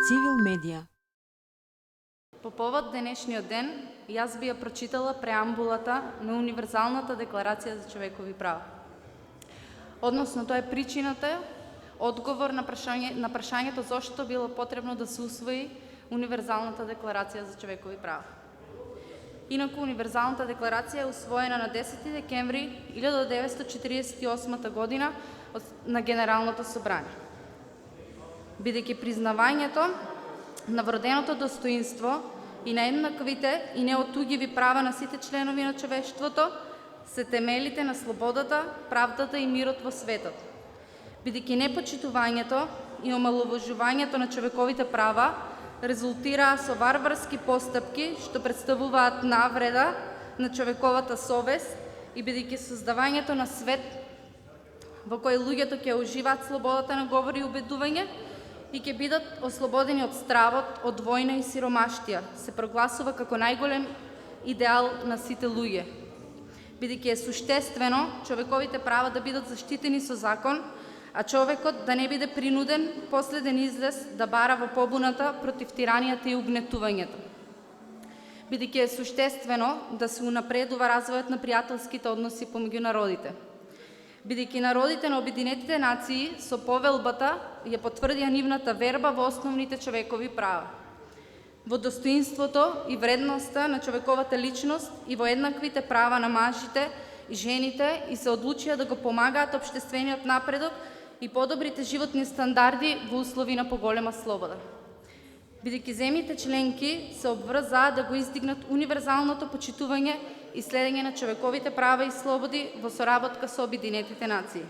Civil Media. По повод денешниот ден, јас би ја прочитала преамбулата на Универзалната декларација за човекови права. Односно, тоа е причината, одговор на прашањето зошто било потребно да се усвои Универзалната декларација за човекови права. Инаку, Универзалната декларација е усвоена на 10 декември 1948 година на Генералното собрание. Бидејќи признавањето на вроденото достоинство и на еднаквите и неотуѓиви права на сите членови на човештвото се темелите на слободата, правдата и мирот во светот. Бидејќи непочитувањето и омаловажувањето на човековите права резултираа со варварски постапки што представуваат навреда на човековата совест и бидејќи создавањето на свет во кој луѓето ќе уживаат слободата на говор и убедување и ќе бидат ослободени од стравот, од војна и сиромаштија, се прогласува како најголем идеал на сите луѓе. Бидејќи е суштествено човековите права да бидат заштитени со закон, а човекот да не биде принуден последен излез да бара во побуната против тиранијата и угнетувањето. Бидејќи е суштествено да се унапредува развојот на пријателските односи помеѓу народите. Бидејќи народите на Обединетите нации со повелбата ја потврдија нивната верба во основните човекови права, во достоинството и вредноста на човековата личност и во еднаквите права на мажите и жените и се одлучија да го помагаат општествениот напредок и подобрите животни стандарди во услови на поголема слобода. Бидејќи земјите членки се обврзаа да го издигнат универзалното почитување и следење на човековите права и слободи во соработка со Обединетите нации.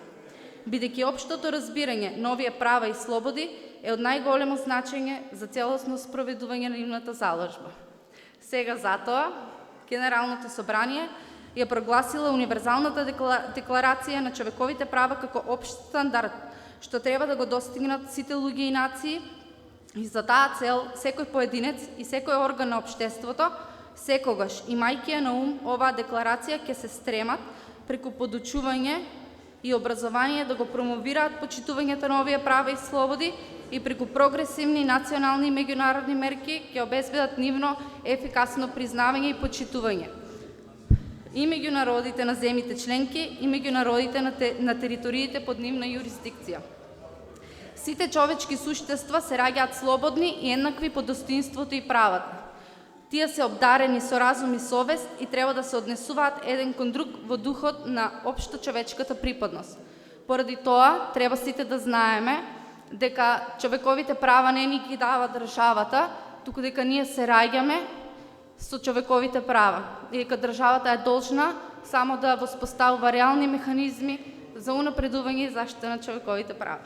Бидејќи општото разбирање на овие права и слободи е од најголемо значење за целосно спроведување на нивната заложба. Сега затоа, Генералното собрание ја прогласила Универзалната декларација на човековите права како општ стандард, што треба да го достигнат сите луѓе и нации, и за таа цел секој поединец и секој орган на општеството секогаш, имајќи ја на ум оваа декларација, ќе се стремат преку подучување и образование да го промовираат почитувањето на овие права и слободи и преку прогресивни национални и меѓународни мерки ќе обезбедат нивно ефикасно признавање и почитување и меѓу народите на земјите членки и меѓу народите на териториите под нивна јурисдикција. Сите човечки суштества се раѓаат слободни и еднакви по достоинството и правата. Тие се обдарени со разум и совест и треба да се однесуваат еден кон друг во духот на општо човечката припадност. Поради тоа, треба сите да знаеме дека човековите права не ни ги дава државата, туку дека ние се раѓаме со човековите права и дека државата е должна само да воспоставува реални механизми за унапредување и заштита на човековите права.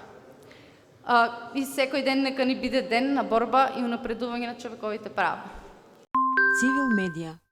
И секој ден нека ни биде ден на борба и унапредување на човековите права. Civil Media.